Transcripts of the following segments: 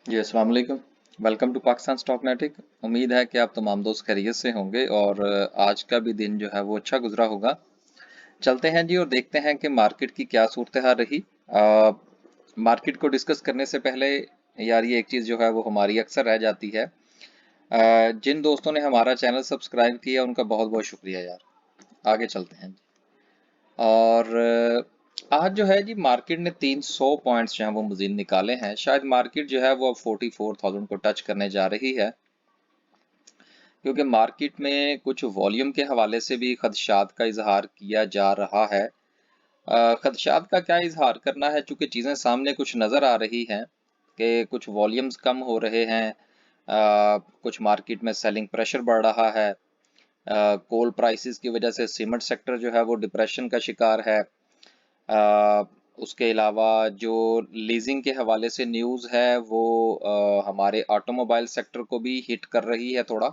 जी अस्सलाम वालेकुम। Welcome to Pakistan stock नेटिक। उम्मीद है कि आप तमाम दोस्त खैरियत से होंगे और आज का भी दिन जो है वो अच्छा गुजरा होगा। चलते हैं जी और देखते हैं कि मार्केट की क्या सूरत हाल रही। मार्केट को डिस्कस करने से पहले यार ये एक चीज़ जो है वो हमारी अक्सर रह जाती है। जिन दोस्तों ने हमारा चैनल सब्सक्राइब किया उनका बहुत बहुत शुक्रिया यार। आगे चलते हैं जी। और आज जो है जी मार्केट ने 300 पॉइंट्स जो है वो मजीद निकाले हैं। शायद मार्केट जो है वो अब 44,000 को टच करने जा रही है, क्योंकि मार्केट में कुछ वॉल्यूम के हवाले से भी खदशात का इजहार किया जा रहा है। खदशात का क्या इजहार करना है, चूंकि चीज़ें सामने कुछ नज़र आ रही हैं कि कुछ वॉल्यूम्स कम हो रहे हैं। कुछ मार्केट में सेलिंग प्रेशर बढ़ रहा है। कोल प्राइसेस की वजह से सीमेंट सेक्टर जो है वो डिप्रेशन का शिकार है। अ, उसके अलावा जो लीजिंग के हवाले से न्यूज़ है वो हमारे ऑटोमोबाइल सेक्टर को भी हिट कर रही है थोड़ा,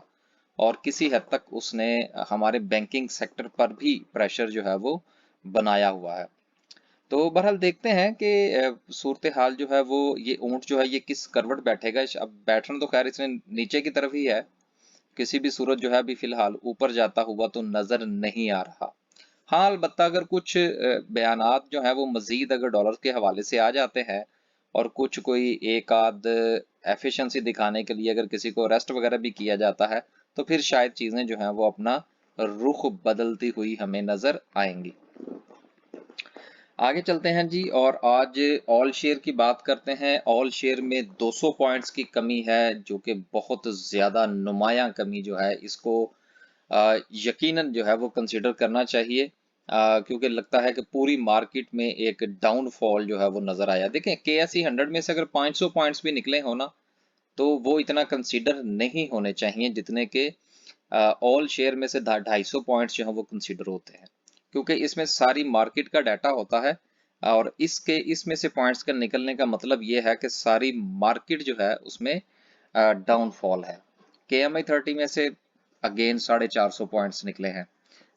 और किसी हद तक उसने हमारे बैंकिंग सेक्टर पर भी प्रेशर जो है वो बनाया हुआ है। तो बहरहाल देखते हैं कि सूरत हाल जो है वो ये ऊंट जो है ये किस करवट बैठेगा। अब बैठना तो खैर इसने नीचे की तरफ ही है। किसी भी सूरत जो है अभी फिलहाल ऊपर जाता हुआ तो नजर नहीं आ रहा। हाँ, अलबत्ता अगर कुछ बयानात जो हैं वो मजीद अगर डॉलर के हवाले से आ जाते हैं और कुछ कोई एक आध एफिशिएंसी दिखाने के लिए अगर किसी को अरेस्ट वगैरह भी किया जाता है तो फिर शायद चीज़ें जो हैं वो अपना रुख बदलती हुई हमें नज़र आएंगी। आगे चलते हैं जी और आज ऑल शेयर की बात करते हैं। ऑल शेयर में 200 पॉइंट्स की कमी है, जो कि बहुत ज़्यादा नुमायां कमी जो है। इसको यकीनन जो है वो कंसिडर करना चाहिए, क्योंकि लगता है कि पूरी मार्केट में एक डाउनफॉल जो है वो नज़र आया। देखें KSE 100 में से अगर 500 पॉइंट्स भी निकले हो ना तो वो इतना कंसीडर नहीं होने चाहिए जितने के ऑल शेयर में से 250 पॉइंट्स जो हैं वो कंसीडर होते हैं, क्योंकि इसमें सारी मार्केट का डाटा होता है। और इसमें से पॉइंट्स का निकलने का मतलब ये है कि सारी मार्केट जो है उसमें डाउनफॉल है। KMI 30 में से अगेन 450 पॉइंट्स निकले हैं।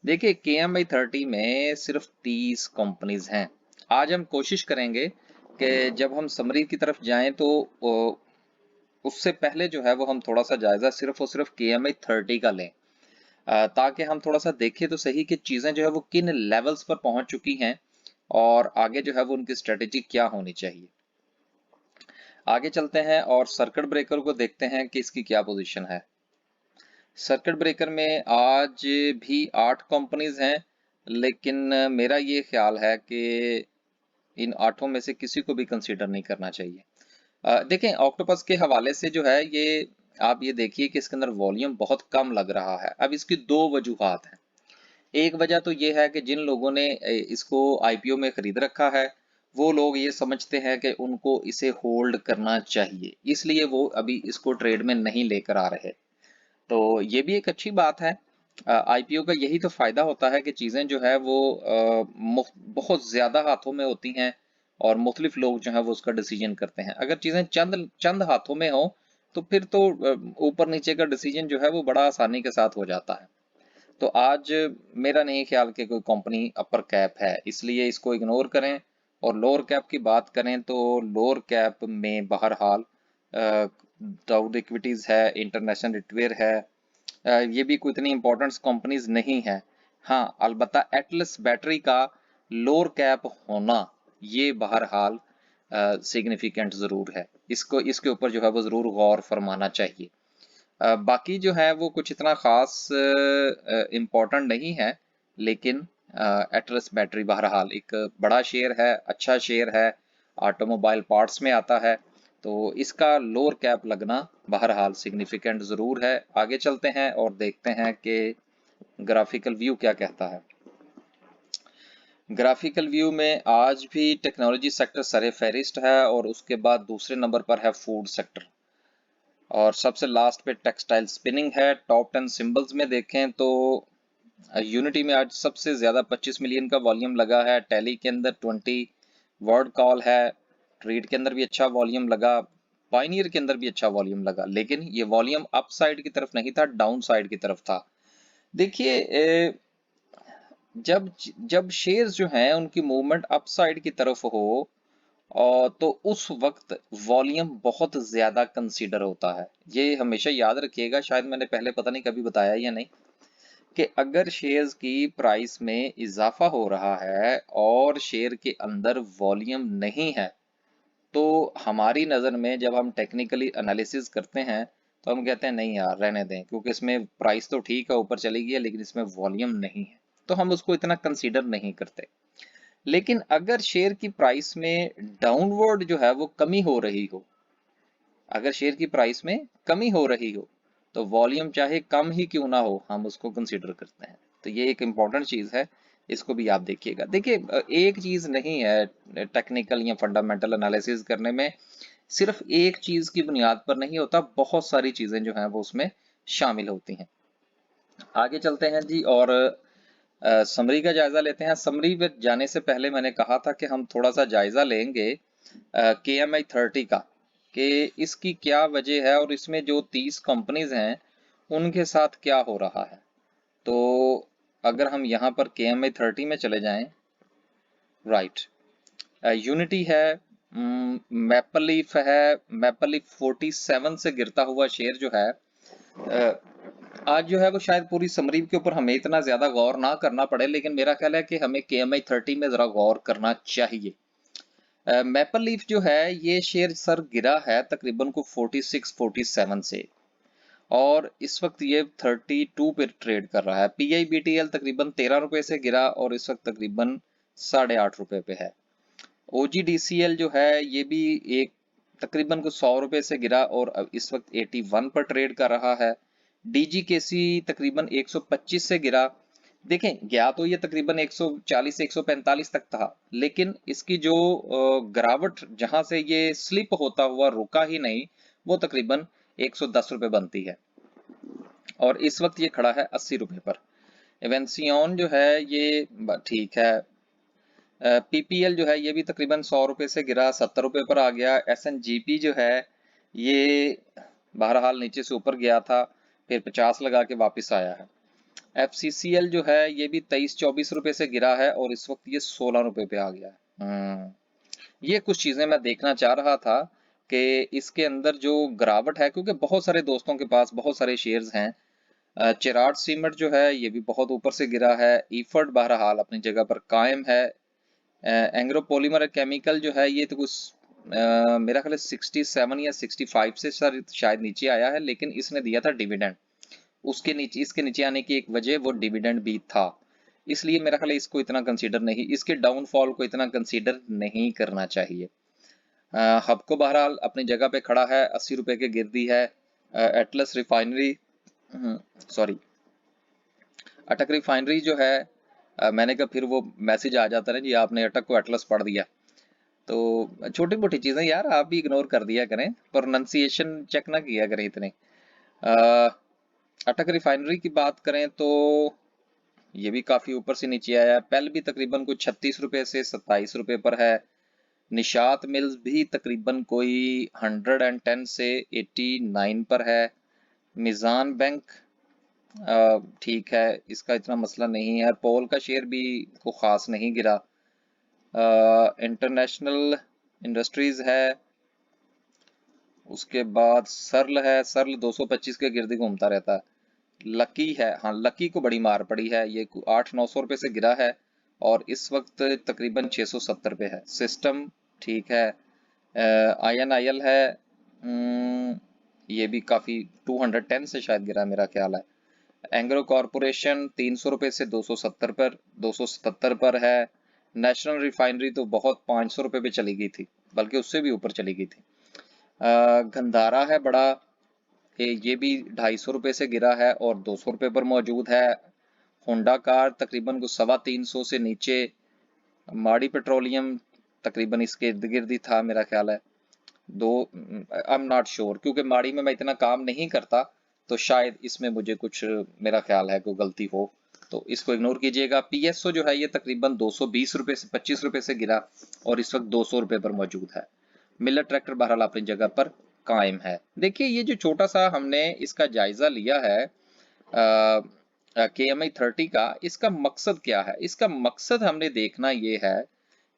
देखिए KMI 30 में सिर्फ 30 कंपनीज हैं। आज हम कोशिश करेंगे कि जब हम समरी की तरफ जाएं तो उससे पहले जो है वो हम थोड़ा सा जायजा सिर्फ और सिर्फ KMI 30 का लें, ताकि हम थोड़ा सा देखें तो सही कि चीजें जो है वो किन लेवल्स पर पहुंच चुकी हैं और आगे जो है वो उनकी स्ट्रेटेजी क्या होनी चाहिए। आगे चलते हैं और सर्किट ब्रेकर को देखते हैं कि इसकी क्या पोजीशन है। सर्किट ब्रेकर में आज भी 8 कंपनीज हैं, लेकिन मेरा ये ख्याल है कि इन 8 में से किसी को भी कंसीडर नहीं करना चाहिए। देखें ऑक्टोपस के हवाले से जो है ये आप ये देखिए कि इसके अंदर वॉल्यूम बहुत कम लग रहा है। अब इसकी दो वजूहात हैं। एक वजह तो ये है कि जिन लोगों ने इसको आईपीओ में खरीद रखा है वो लोग ये समझते हैं कि उनको इसे होल्ड करना चाहिए, इसलिए वो अभी इसको ट्रेड में नहीं लेकर आ रहे। तो ये भी एक अच्छी बात है। आईपीओ का यही तो फायदा होता है कि चीजें जो है वो बहुत ज्यादा हाथों में होती हैं और मुख्तलिफ लोग जो है वो उसका डिसीजन करते हैं। अगर चीजें चंद चंद हाथों में हो तो फिर तो ऊपर नीचे का डिसीजन जो है वो बड़ा आसानी के साथ हो जाता है। तो आज मेरा नहीं ख्याल कि कोई कंपनी अपर कैप है, इसलिए इसको इग्नोर करें। और लोअर कैप की बात करें तो लोअर कैप में बहरहाल दाऊद इक्विटीज है, इंटरनेशनल रिटवेयर है। ये भी कोई इतनी इंपॉर्टेंट कंपनीज नहीं है। हाँ, अलबत्ता एटलस बैटरी का लोअर कैप होना ये बहरहाल सिग्निफिकेंट जरूर है। इसको इसके ऊपर जो है वो जरूर गौर फरमाना चाहिए। बाकी जो है वो कुछ इतना खास इम्पोर्टेंट नहीं है, लेकिन एटलस बैटरी बहरहाल एक बड़ा शेयर है, अच्छा शेयर है, ऑटोमोबाइल पार्ट्स में आता है, तो इसका लोअर कैप लगना बहरहाल सिग्निफिकेंट ज़रूर है। आगे चलते हैं और देखते हैं कि ग्राफिकल व्यू क्या कहता है। ग्राफिकल व्यू में आज भी टेक्नोलॉजी सेक्टर सरे फहरिस्त है और उसके बाद दूसरे नंबर पर है फूड सेक्टर और सबसे लास्ट पे टेक्सटाइल स्पिनिंग है। टॉप 10 सिंबल्स में देखें तो यूनिटी में आज सबसे ज्यादा 25 मिलियन का वॉल्यूम लगा है। टैली के अंदर 20, वर्ड कॉल है, ट्रीड के अंदर भी अच्छा वॉल्यूम लगा, पाइनियर के अंदर भी अच्छा वॉल्यूम लगा, लेकिन ये वॉल्यूम अप साइड की तरफ नहीं था, डाउन साइड की तरफ था। देखिए जब जब शेयर्स जो हैं उनकी मूवमेंट अप साइड की तरफ हो और तो उस वक्त वॉल्यूम बहुत ज्यादा कंसीडर होता है। ये हमेशा याद रखिएगा, शायद मैंने पहले पता नहीं कभी बताया या नहीं, कि अगर शेयर्स की प्राइस में इजाफा हो रहा है और शेयर के अंदर वॉल्यूम नहीं है, तो हमारी नज़र में जब हम टेक्निकली एनालिसिस करते हैं तो हम कहते हैं नहीं यार रहने दें, क्योंकि इसमें प्राइस तो ठीक है ऊपर चली गई है लेकिन इसमें वॉल्यूम नहीं है, तो हम उसको इतना कंसीडर नहीं करते। लेकिन अगर शेयर की प्राइस में डाउनवर्ड जो है वो कमी हो रही हो, अगर शेयर की प्राइस में कमी हो रही हो, तो वॉल्यूम चाहे कम ही क्यों ना हो हम उसको कंसीडर करते हैं। तो ये एक इम्पॉर्टेंट चीज है, इसको भी आप देखिएगा। देखिए एक चीज नहीं है टेक्निकल या फंडामेंटल एनालिसिस करने में, सिर्फ एक चीज की बुनियाद पर नहीं होता, बहुत सारी चीजें जो हैं वो उसमें शामिल होती हैं। आगे चलते हैं जी, और समरी का जायजा लेते हैं। समरी में जाने से पहले मैंने कहा था कि हम थोड़ा सा जायजा लेंगे KMI30 का, कि इसकी क्या वजह है और इसमें जो 30 कंपनीज हैं उनके साथ क्या हो रहा है। तो अगर हम यहाँ पर KMI30 में चले जाएं, राइट, यूनिटी है, मैपल लीफ है, मैपल लीफ 47 से गिरता हुआ शेयर जो है, आज जो है वो शायद पूरी समरी के ऊपर हमें इतना ज्यादा गौर ना करना पड़े, लेकिन मेरा ख्याल है कि हमें KMI30 में जरा गौर करना चाहिए। मैपल लीफ जो है ये शेयर सर गिरा है तकरीबन को 46-47 से, और इस वक्त ये 32 पे ट्रेड कर रहा है। PIBTL तकरीबन 13 रुपए से गिरा और इस वक्त तकरीबन 8.5 रुपए पे है। OGDCL जो है ये भी एक तकरीबन को 100 रुपए से गिरा और अब इस वक्त 81 पर ट्रेड कर रहा है। DGKC तकरीबन 125 से गिरा। देखें गया तो ये तकरीबन 140 से 145 तक था, लेकिन इसकी जो गिरावट जहां से ये स्लिप होता हुआ रुका ही नहीं, वो तकरीबन 110 रुपए बनती है और इस वक्त ये खड़ा है 80 रुपए पर। एवेंसियन जो है ये ठीक है। PPL जो है ये भी तकरीबन 100 रुपए से गिरा 70 रुपए पर आ गया। SNGP जो है ये बहरहाल नीचे से ऊपर गया था, फिर 50 लगा के वापस आया है। FCCL जो है ये भी 23-24 रुपए से गिरा है और इस वक्त ये 16 रुपए पे आ गया है। ये कुछ चीजें मैं देखना चाह रहा था कि इसके अंदर जो गिरावट है, क्योंकि बहुत सारे दोस्तों के पास बहुत सारे शेयर्स हैं। चिराग सीमेंट जो है ये भी बहुत ऊपर से गिरा है। ईफर्ट बहरहाल अपनी जगह पर कायम है। एंग्रो पॉलीमर केमिकल जो है ये तो कुछ मेरा ख्याल है 67 या 65 से सर शायद नीचे आया है, लेकिन इसने दिया था डिविडेंड। उसके नीचे, इसके नीचे आने की एक वजह वो डिविडेंड भी था, इसलिए मेरा ख्याल है इसको इतना कंसीडर नहीं, इसके डाउनफॉल को इतना कंसीडर नहीं करना चाहिए। हबको बहरहाल अपनी जगह पे खड़ा है, 80 रुपए के गिरदी है। एटलस रिफाइनरी, सॉरी, अटक रिफाइनरी जो है, मैंने कहा फिर वो मैसेज आ जाता है जी आपने अटक को एटलस पढ़ दिया। तो छोटी मोटी चीजें यार आप भी इग्नोर कर दिया करें, प्रोनाउंसिएशन चेक ना किया करें इतने। अटक रिफाइनरी की बात करें तो ये भी काफी ऊपर से नीचे आया है। पेल भी तकरीबन कुछ 36 रुपए से 27 रुपए पर है। निशात मिल्स भी तकरीबन कोई 110 से 89 पर है। मिजान बैंक ठीक है, इसका इतना मसला नहीं है। पोल का शेयर भी को खास नहीं गिरा। इंटरनेशनल इंडस्ट्रीज है, उसके बाद सर्ल है, सर्ल 225 के गिर्द घूमता रहता है। लकी है, हाँ लकी को बड़ी मार पड़ी है, ये 800-900 रुपए से गिरा है और इस वक्त तकरीबन 670 पे है। सिस्टम ठीक है। INIL है, ये भी काफी 210 से शायद गिरा मेरा ख्याल है। एंग्रो कॉरपोरेशन 300 रुपए से 277 पर है। नेशनल रिफाइनरी तो बहुत 500 रुपए पे चली गई थी, बल्कि उससे भी ऊपर चली गई थी। गंधारा है बड़ा, ये भी 250 रुपए से गिरा है और 200 रुपए पर मौजूद है। होंडा कार तकरीबन को 325 से नीचे। माड़ी पेट्रोलियम तकरीबन इसके इर्द गिर्द ही था मेरा ख्याल है। दो, आई एम नॉट श्योर, क्योंकि माड़ी में मैं इतना काम नहीं करता, तो शायद इसमें मुझे कुछ मेरा ख्याल है कोई गलती हो, तो इसको इग्नोर कीजिएगा। PSO जो है ये तकरीबन 220 रुपए से 25 रुपए से गिरा और इस वक्त 200 रुपए पर मौजूद है। मिलर ट्रैक्टर बहरहाल अपनी जगह पर कायम है। देखिए ये जो छोटा सा हमने इसका जायजा लिया है KMI30 का, इसका मकसद क्या है? इसका मकसद हमने देखना ये है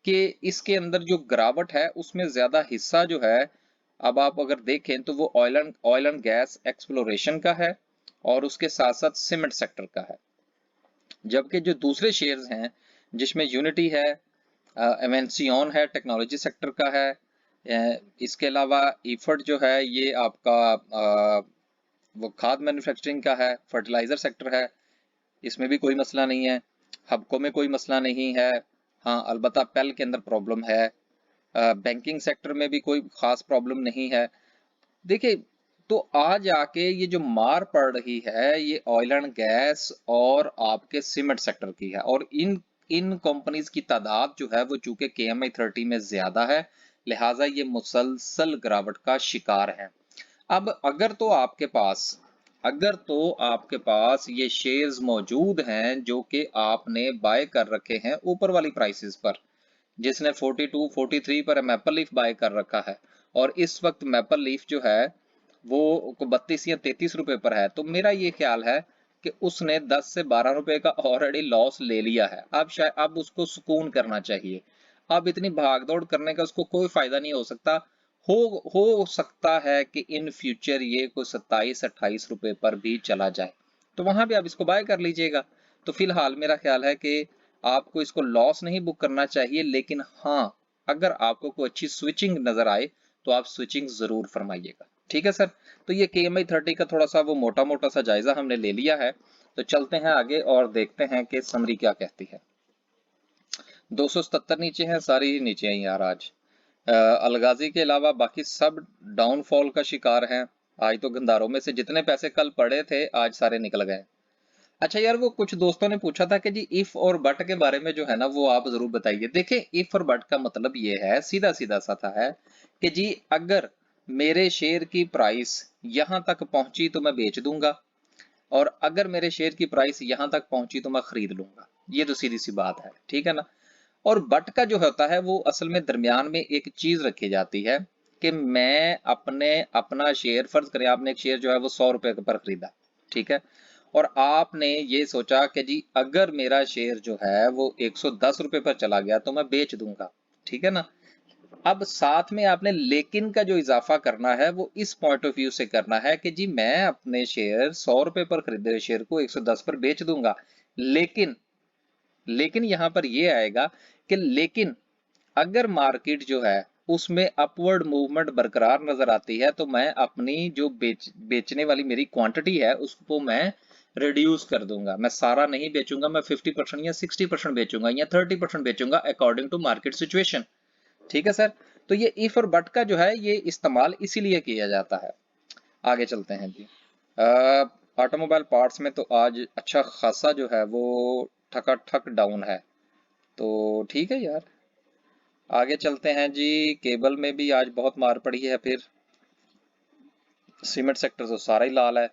कि इसके अंदर जो गिरावट है उसमें ज्यादा हिस्सा जो है, अब आप अगर देखें तो वो ऑयल एंड गैस एक्सप्लोरेशन का है और उसके साथ साथ सीमेंट सेक्टर का है। जबकि जो दूसरे शेयर्स हैं जिसमें यूनिटी है, एमेंसियन है, टेक्नोलॉजी सेक्टर का है, इसके अलावा इफर्ट जो है ये आपका वो खाद मैन्युफैक्चरिंग का है, फर्टिलाइजर सेक्टर है, इसमें भी कोई मसला नहीं है, हबको में कोई मसला नहीं है। हाँ अलबत्ता पेल के अंदर प्रॉब्लम है, बैंकिंग सेक्टर में भी कोई खास प्रॉब्लम नहीं है। देखिए, तो आज आके ये जो मार पड़ रही है ये ऑयल एंड गैस और आपके सीमेंट सेक्टर की है, और इन इन कंपनीज की तादाद जो है वो चूंकि KMI 30 में ज्यादा है, लिहाजा ये मुसलसल गिरावट का शिकार है। अब अगर तो आपके पास ये शेयर्स मौजूद हैं जो कि आपने बाय कर रखे हैं ऊपर वाली प्राइसेस पर, जिसने 42 43 पर मैपल लीफ बाय कर रखा है और इस वक्त मैपल लीफ जो है वो 32 या 33 रुपए पर है, तो मेरा ये ख्याल है कि उसने 10 से 12 रुपए का ऑलरेडी लॉस ले लिया है। अब उसको सुकून करना चाहिए। अब इतनी भागदौड़ करने का उसको कोई फायदा नहीं हो सकता। हो सकता है कि इन फ्यूचर ये कोई 27-28 रुपए पर भी चला जाए, तो वहां भी आप इसको बाय कर लीजिएगा। तो फिलहाल मेरा ख्याल है कि आपको इसको लॉस नहीं बुक करना चाहिए, लेकिन हाँ अगर आपको कोई अच्छी स्विचिंग नजर आए तो आप स्विचिंग जरूर फरमाइएगा। ठीक है सर। तो ये KMI 30 का थोड़ा सा वो मोटा मोटा सा जायजा हमने ले लिया है, तो चलते हैं आगे और देखते हैं कि समरी क्या कहती है। 277 नीचे है, सारी ही नीचे हैं यार आज। अलगाजी के अलावा बाकी सब डाउनफॉल का शिकार हैं। आज तो गंदारों में से जितने पैसे कल पड़े थे आज सारे निकल गए। अच्छा यार, वो कुछ दोस्तों ने पूछा था कि जी इफ और बट के बारे में जो है ना वो आप जरूर बताइए। देखिए, इफ और बट का मतलब ये है, सीधा सीधा सा था है कि जी अगर मेरे शेयर की प्राइस यहां तक पहुंची तो मैं बेच दूंगा, और अगर मेरे शेयर की प्राइस यहां तक पहुंची तो मैं खरीद लूंगा। ये तो सीधी सी बात है, ठीक है ना। और बट का जो होता है वो असल में दरमियान में एक चीज रखी जाती है कि मैं अपना शेयर, फर्ज करें आपने एक शेयर जो है वो 100 रुपए पर खरीदा, ठीक है, और आपने ये सोचा कि जी अगर मेरा शेयर जो है वो 110 रुपए पर चला गया तो मैं बेच दूंगा, ठीक है ना। अब साथ में आपने लेकिन का जो इजाफा करना है वो इस पॉइंट ऑफ व्यू से करना है कि जी मैं अपने शेयर 100 रुपए पर खरीदे हुए शेयर को 110 पर बेच दूंगा, लेकिन लेकिन यहां पर यह आएगा कि लेकिन अगर मार्केट जो है उसमें अपवर्ड मूवमेंट बरकरार नजर आती है तो मैं अपनी जो बेचने वाली मेरी क्वांटिटी है उसको मैं रिड्यूस कर दूंगा। मैं सारा नहीं बेचूंगा, मैं 50% या 60% बेचूंगा या 30% बेचूंगा अकॉर्डिंग टू मार्केट सिचुएशन। ठीक है सर। तो ये इफ और बट का जो है ये इस्तेमाल इसीलिए किया जाता है। आगे चलते हैं जी। ऑटोमोबाइल पार्ट्स में तो आज अच्छा खासा जो है वो ठक डाउन है, तो ठीक है यार। आगे चलते हैं जी। केबल में भी आज बहुत मार पड़ी है फिर। सीमेंट सेक्टर तो सारा ही लाल है।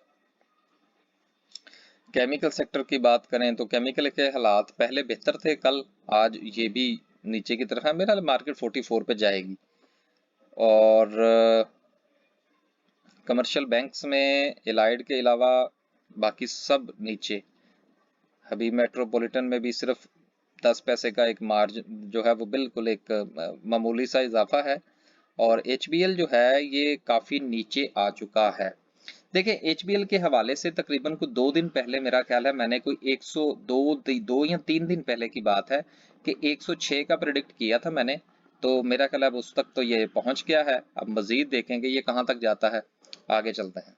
केमिकल सेक्टर की बात करें तो केमिकल के हालात पहले बेहतर थे कल, आज ये भी नीचे की तरफ है। मेरा मार्केट 44 पे जाएगी। और कमर्शियल बैंक्स में एलाइड के अलावा बाकी सब नीचे। अभी मेट्रोपॉलिटन में भी सिर्फ 10 पैसे का एक मार्जिन जो है वो बिल्कुल एक मामूली सा इजाफा है, और HBL जो है ये काफी नीचे आ चुका है। देखिए, HBL के हवाले से तकरीबन कुछ 2 दिन पहले मेरा ख्याल है मैंने कोई 102 या 3 दिन पहले की बात है कि 106 का प्रेडिक्ट किया था मैंने, तो मेरा ख्याल है उस तक तो ये पहुंच गया है। अब मजीद देखेंगे ये कहां तक जाता है। आगे चलते हैं।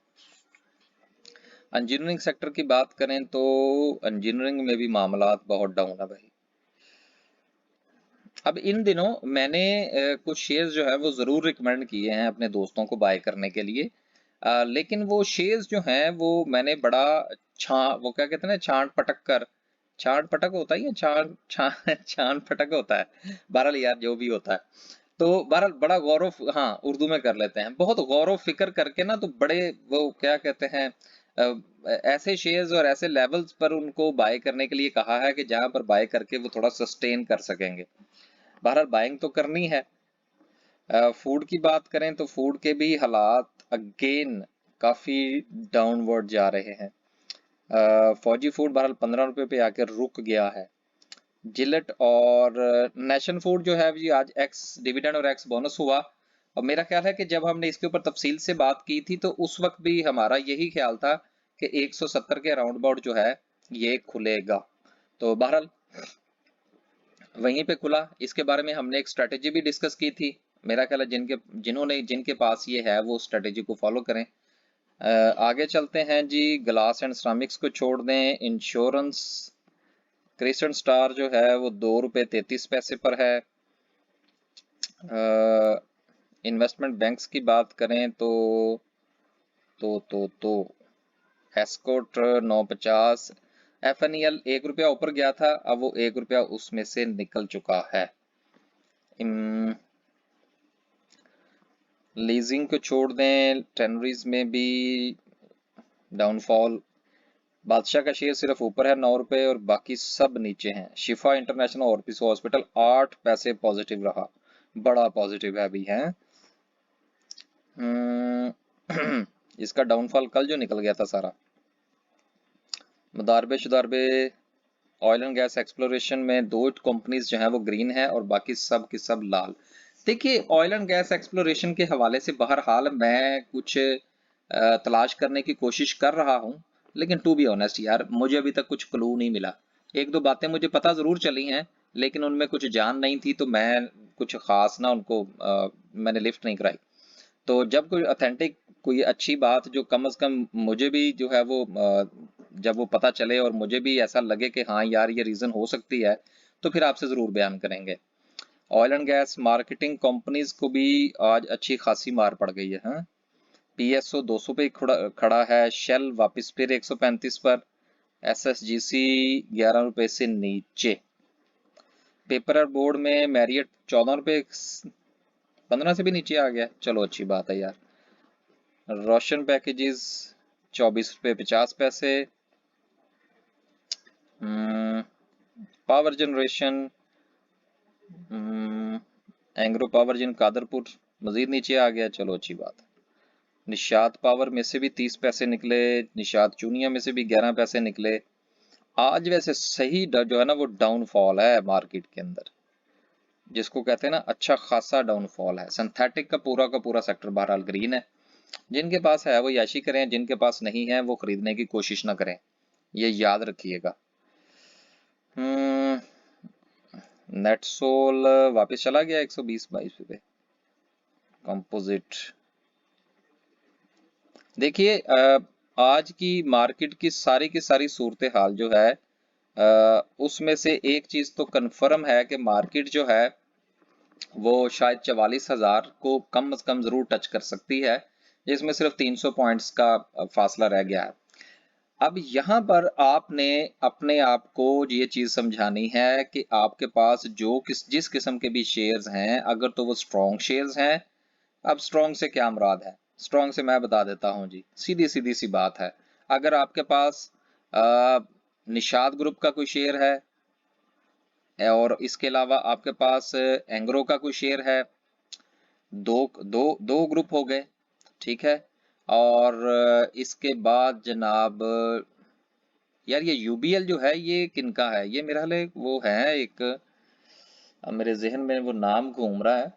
इंजीनियरिंग सेक्टर की बात करें तो इंजीनियरिंग में भी मामलात बहुत डाउन है भाई। अब इन दिनों मैंने कुछ शेयर्स जो है वो जरूर रिकमेंड किए हैं अपने दोस्तों को बाय करने के लिए, लेकिन वो शेयर्स जो हैं वो मैंने बड़ा वो क्या कहते हैं ना, छांट पटक होता है या छान पटक होता है, बहरहाल यार जो भी होता है, तो बहरहाल बड़ा गौर, हाँ उर्दू में कर लेते हैं, बहुत गौर फिक्र करके ना, तो बड़े वो क्या कहते हैं ऐसे शेयर्स और ऐसे लेवल्स पर उनको बाय करने के लिए कहा है कि जहां पर बाय करके वो थोड़ा सस्टेन कर सकेंगे। बहरहाल बाइंग तो करनी है। फूड की बात करें तो फूड के भी हालात अगेन काफी डाउनवर्ड जा रहे हैं। फौजी फूड बहरहाल 15 रुपए पे आकर रुक गया है। जिलेट और नेशन फूड जो है जी आज एक्स डिविडेंड और एक्स बोनस हुआ। और मेरा ख्याल है कि जब हमने इसके ऊपर तफसील से बात की थी तो उस वक्त भी हमारा यही ख्याल था कि 170 के राउंड अबाउट जो है ये खुलेगा। तो बहरहाल वहीं पे खुला। इसके बारे में हमने एक स्ट्रेटेजी भी डिस्कस की थी। मेरा ख्याल है जिनके पास ये है वो स्ट्रेटेजी को फॉलो करें। आगे चलते हैं जी, ग्लास एंड सिरामिक्स को छोड़ दें। इंश्योरेंस क्रिसेंट स्टार जो है वो ₹2.33 पर है। इन्वेस्टमेंट बैंक्स की बात करें तो एस्कोट 9.50। FNEL ₹1 ऊपर गया था, अब वो ₹1 उसमें से निकल चुका है। लीजिंग को छोड़ दें। टेनरीज में भी डाउनफॉल। बादशाह का शेयर सिर्फ ऊपर है ₹9 और बाकी सब नीचे हैं। शिफा इंटरनेशनल और पीस हॉस्पिटल 8 पैसे पॉजिटिव रहा, बड़ा पॉजिटिव है अभी है। इसका डाउनफॉल कल जो निकल गया था सारा। मुदारबे शुदारबे ऑयल एंड गैस एक्सप्लोरेशन में 2 कंपनीज जो हैं वो ग्रीन है और बाकी सब की सब लाल। देखिए ऑयल एंड गैस एक्सप्लोरेशन के हवाले से बहरहाल मैं कुछ तलाश करने की कोशिश कर रहा हूं, लेकिन टू बी ऑनेस्ट यार मुझे अभी तक कुछ क्लू नहीं मिला। एक दो बातें मुझे पता जरूर चली हैं, लेकिन उनमें कुछ जान नहीं थी तो मैं कुछ खास ना उनको मैंने लिफ्ट नहीं कराई। तो जब कोई ऑथेंटिक कोई अच्छी बात जो कम से कम मुझे भी जो है वो जब वो पता चले और मुझे भी ऐसा लगे कि हाँ यार ये रीजन हो सकती है, तो फिर आपसे जरूर बयान करेंगे। Oil and gas marketing companies को भी आज अच्छी खासी मार पड़ गई है। हाँ, PSO 200 पे खड़ा है। शेल वापस फिर 135 पर। SSGC ₹11 से नीचे। पेपर बोर्ड में मैरियट ₹14 15 से भी नीचे आ गया। चलो अच्छी बात है यार। Roshan packages ₹24.50। Power generation Engro power जिन कादरपुर मजीद नीचे आ गया। चलो अच्छी बात है। निषाद पावर में से भी 30 पैसे निकले। निषाद चूनिया में से भी 11 पैसे निकले। आज वैसे सही जो है ना वो डाउनफॉल है मार्केट के अंदर, जिसको कहते हैं ना अच्छा खासा डाउनफॉल है। सिंथेटिक का पूरा सेक्टर बहरहाल ग्रीन है। जिनके पास है वो याशी करें, जिनके पास नहीं है वो खरीदने की कोशिश ना करें, ये याद रखिएगा। नेटसोल वापस चला गया 120-22 पे। कंपोजिट देखिए आज की मार्केट की सारी सूरत हाल जो है उसमें से एक चीज तो कंफर्म है कि मार्केट जो है वो शायद 44,000 को कम से कम जरूर टच कर सकती है, जिसमें सिर्फ 300 पॉइंट्स का फासला रह गया है। अब यहाँ पर आपने अपने आप को ये चीज समझानी है कि आपके पास जिस किस्म के भी शेयर्स हैं, अगर तो वो स्ट्रॉन्ग शेयर्स हैं। अब स्ट्रॉन्ग से क्या मुराद है? स्ट्रॉन्ग से मैं बता देता हूँ जी, सीधी सीधी सी बात है। अगर आपके पास निषाद ग्रुप का कोई शेयर है और इसके अलावा आपके पास एंग्रो का कोई शेयर है, दो दो दो ग्रुप हो गए, ठीक है। और इसके बाद जनाब यार ये UBL जो है ये किनका है? ये मेरा हाल वो है एक, मेरे जहन में वो नाम घूम रहा है।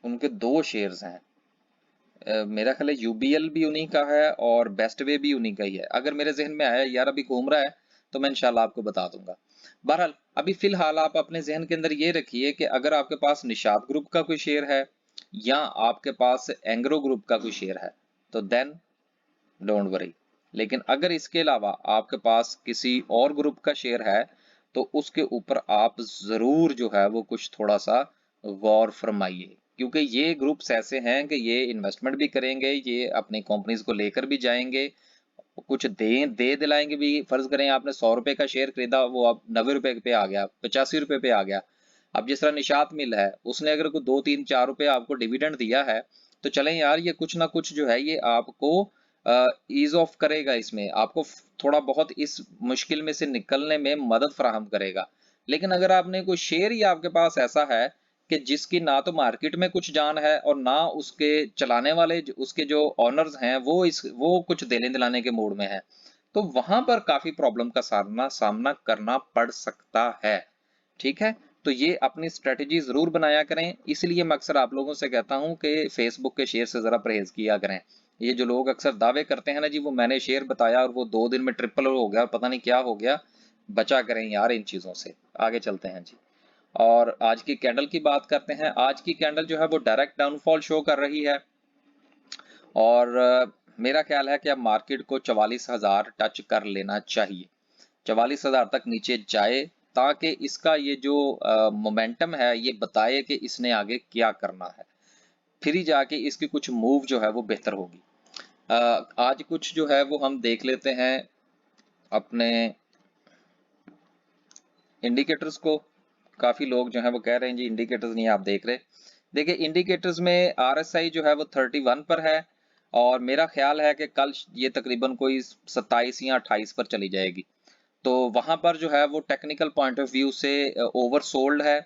उनके 2 शेयर्स हैं। मेरा ख्याल है UBL भी उन्हीं का है और बेस्ट वे भी उन्हीं का ही है। अगर मेरे जहन में आया यार अभी घूम रहा है तो मैं इंशाल्लाह आपको बता दूंगा। बहरहाल अभी फिलहाल आप अपने जहन के अंदर ये रखिए कि अगर आपके पास निषाद ग्रुप का कोई शेयर है या आपके पास एंग्रो ग्रुप का कोई शेयर है तो देन डोंट वरी। लेकिन अगर इसके अलावा आपके पास किसी और ग्रुप का शेयर है तो उसके ऊपर आप जरूर जो है वो कुछ थोड़ा सा गौर फरमाइए, क्योंकि ये ग्रुप्स ऐसे हैं कि ये इन्वेस्टमेंट भी करेंगे, ये अपनी कंपनीज को लेकर भी जाएंगे, कुछ दे दिलाएंगे भी। फर्ज करें आपने ₹100 का शेयर खरीदा, वो अब ₹90 पे आ गया, ₹85 पे आ गया। अब जिस तरह निशात मिल है उसने अगर कोई 2 3 4 रुपए आपको डिविडेंड दिया है तो चलें यार ये कुछ ना कुछ जो है ये आपको ईज ऑफ करेगा, इसमें आपको थोड़ा बहुत इस मुश्किल में से निकलने में मदद फराहम करेगा। लेकिन अगर आपने कोई शेयर ही आपके पास ऐसा है कि जिसकी ना तो मार्केट में कुछ जान है और ना उसके चलाने वाले उसके जो ऑनर्स हैं वो कुछ देने दिलाने के मूड में है, तो वहां पर काफी प्रॉब्लम का सामना करना पड़ सकता है। ठीक है, तो ये अपनी स्ट्रेटेजी जरूर बनाया करें। इसलिए मैं अक्सर आप लोगों से कहता हूं कि फेसबुक के शेयर से जरा परहेज किया करें। ये जो लोग अक्सर दावे करते हैं ना जी, वो मैंने शेयर बताया और वो 2 दिन में ट्रिपल हो गया, पता नहीं क्या हो गया, बचा करें यार इन चीजों से। आगे चलते हैं जी, और आज की कैंडल की बात करते हैं। आज की कैंडल जो है वो डायरेक्ट डाउनफॉल शो कर रही है, और मेरा ख्याल है कि अब मार्केट को 44,000 टच कर लेना चाहिए, 44,000 तक नीचे जाए, ताकि इसका ये जो मोमेंटम है ये बताए कि इसने आगे क्या करना है, फिर ही जाके इसकी कुछ मूव जो है वो बेहतर होगी। आज कुछ जो है वो हम देख लेते हैं अपने इंडिकेटर्स को। काफी लोग जो है वो कह रहे हैं जी इंडिकेटर्स नहीं आप देख रहे। देखिए इंडिकेटर्स में RSI जो है वो 31 पर है, और मेरा ख्याल है कि कल ये तकरीबन कोई 27 या 28 पर चली जाएगी। तो वहां पर जो है वो टेक्निकल पॉइंट ऑफ व्यू से ओवरसोल्ड है,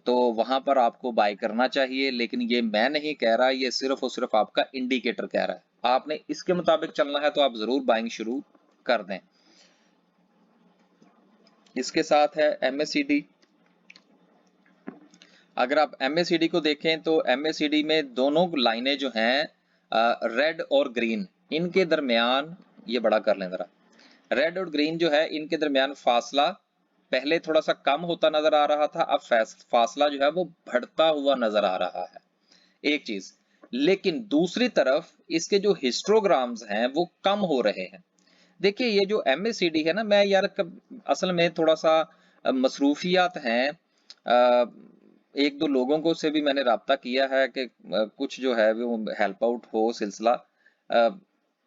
तो वहां पर आपको बाय करना चाहिए। लेकिन ये मैं नहीं कह रहा, ये सिर्फ और सिर्फ आपका इंडिकेटर कह रहा है। आपने इसके मुताबिक चलना है तो आप जरूर बाइंग शुरू कर दें। इसके साथ है MACD। अगर आप MACD को देखें तो MACD में दोनों लाइनें जो हैं रेड और ग्रीन, इनके दरमियान, ये बड़ा कर लें जरा, रेड और ग्रीन जो है इनके दरमियान फासला पहले थोड़ा सा कम होता नजर आ रहा था, अब फासला जो है वो बढ़ता हुआ नजर आ रहा है, एक चीज। लेकिन दूसरी तरफ इसके जो हिस्टोग्राम्स हैं वो कम हो रहे हैं। देखिए ये जो MACD है ना, मैं यार असल में थोड़ा सा मसरूफियात हैं, एक दो लोगों को से भी मैंने राब्ता किया है कि कुछ जो है वो हेल्प आउट हो सिलसिला।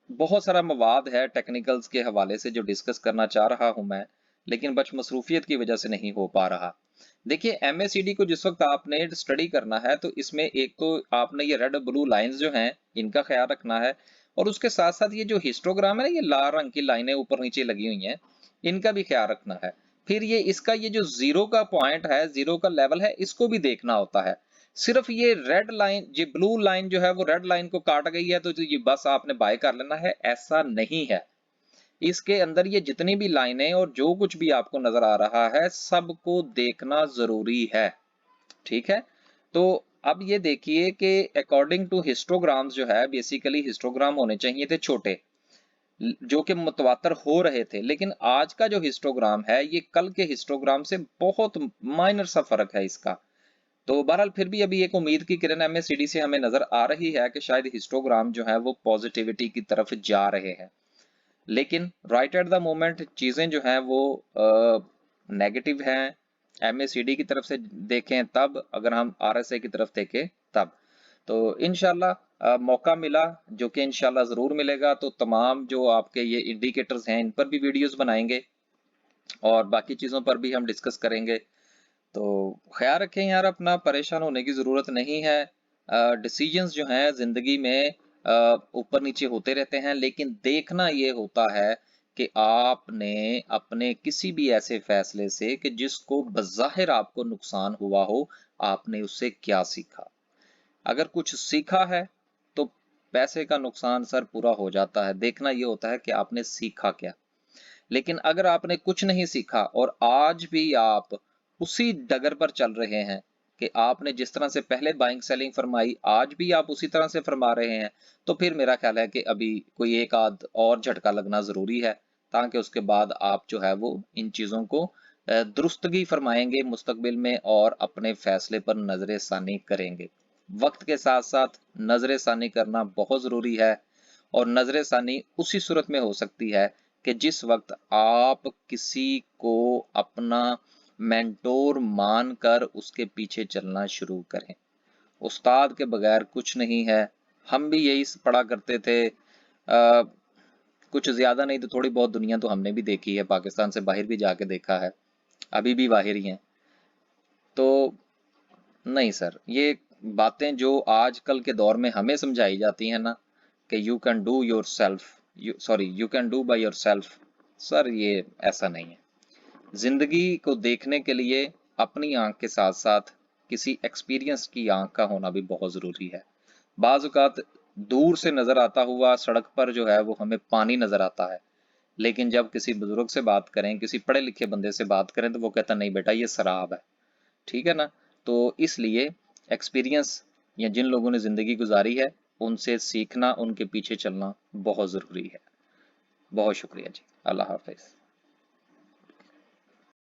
बहुत सारा मवाद है टेक्निकल्स के हवाले से जो डिस्कस करना चाह रहा हूं मैं, लेकिन बस मसरूफियत की वजह से नहीं हो पा रहा। देखिए MACD को जिस वक्त आपने स्टडी करना है तो इसमें एक तो आपने ये रेड ब्लू लाइंस जो हैं इनका ख्याल रखना है, और उसके साथ साथ ये जो हिस्टोग्राम है ना, ये लाल रंग की लाइनें ऊपर नीचे लगी हुई हैं, इनका भी ख्याल रखना है। फिर ये इसका ये जो जीरो का पॉइंट है, जीरो का लेवल है, इसको भी देखना होता है। सिर्फ ये रेड लाइन, ये ब्लू लाइन जो है वो रेड लाइन को काट गई है तो ये बस आपने बाय कर लेना है, ऐसा नहीं है। इसके अंदर ये जितनी भी लाइनें और जो कुछ भी आपको नजर आ रहा है सबको देखना जरूरी है। ठीक है, तो अब ये देखिए कि अकॉर्डिंग टू हिस्टोग्राम्स जो है, बेसिकली हिस्टोग्राम होने चाहिए थे छोटे, जो कि मुतवातर हो रहे थे, लेकिन आज का जो हिस्टोग्राम है ये कल के हिस्टोग्राम से बहुत माइनर सा फर्क है इसका। तो बहरहाल फिर भी अभी एक उम्मीद की किरण MACD से हमें नजर आ रही है कि शायद हिस्टोग्राम जो है वो पॉजिटिविटी की तरफ जा रहे हैं, लेकिन राइट एट द मोमेंट चीजें जो हैं वो नेगेटिव हैं। MACD की तरफ से देखें तब, अगर हम RSI की तरफ देखें तब, तो इंशाल्लाह मौका मिला, जो कि इंशाल्लाह जरूर मिलेगा, तो तमाम जो आपके ये इंडिकेटर्स हैं इन पर भी वीडियोस बनाएंगे और बाकी चीजों पर भी हम डिस्कस करेंगे। तो ख्याल रखें यार अपना, परेशान होने की जरूरत नहीं है। डिसीजंस जो हैं जिंदगी में ऊपर नीचे होते रहते हैं, लेकिन देखना ये होता है कि आपने अपने किसी भी ऐसे फैसले से कि जिसको बज़ाहिर आपको नुकसान हुआ हो, आपने उससे क्या सीखा। अगर कुछ सीखा है तो पैसे का नुकसान सर पूरा हो जाता है, देखना ये होता है कि आपने सीखा क्या। लेकिन अगर आपने कुछ नहीं सीखा और आज भी आप उसी डगर पर चल रहे हैं कि आपने जिस तरह से पहले बाइंग सेलिंग फरमाई, आज भी आप उसी तरह से फरमा रहे हैं, तो फिर मेरा ख्याल है कि अभी कोई एक आध और झटका लगना जरूरी है, ताकि उसके बाद आप जो है वो इन चीजों को दुरुस्तगी फरमाएंगे मुस्तकबिल में और अपने फैसले पर नजर सानी करेंगे। वक्त के साथ साथ नजर सानी करना बहुत जरूरी है, और नजर सानी उसी सूरत में हो सकती है कि जिस वक्त आप किसी को अपना मेंटोर मानकर उसके पीछे चलना शुरू करें। उस्ताद के बगैर कुछ नहीं है। हम भी यही पढ़ा करते थे, कुछ ज्यादा नहीं तो थोड़ी बहुत दुनिया तो हमने भी देखी है, पाकिस्तान से बाहर भी जाके देखा है, अभी भी बाहर ही हैं। तो नहीं सर, ये बातें जो आजकल के दौर में हमें समझाई जाती हैं ना कि you can do your self, you can do by your self, sir ये ऐसा नहीं है। जिंदगी को देखने के लिए अपनी आंख के साथ साथ किसी एक्सपीरियंस की आंख का होना भी बहुत जरूरी है। बाज़ औक़ात दूर से नजर आता हुआ सड़क पर जो है वो हमें पानी नजर आता है, लेकिन जब किसी बुजुर्ग से बात करें, किसी पढ़े लिखे बंदे से बात करें, तो वो कहता नहीं बेटा ये शराब है। ठीक है ना। तो इसलिए एक्सपीरियंस या जिन लोगों ने ज़िंदगी गुजारी है उनसे सीखना, उनके पीछे चलना बहुत ज़रूरी है। बहुत शुक्रिया जी। अल्लाह हाफिज़।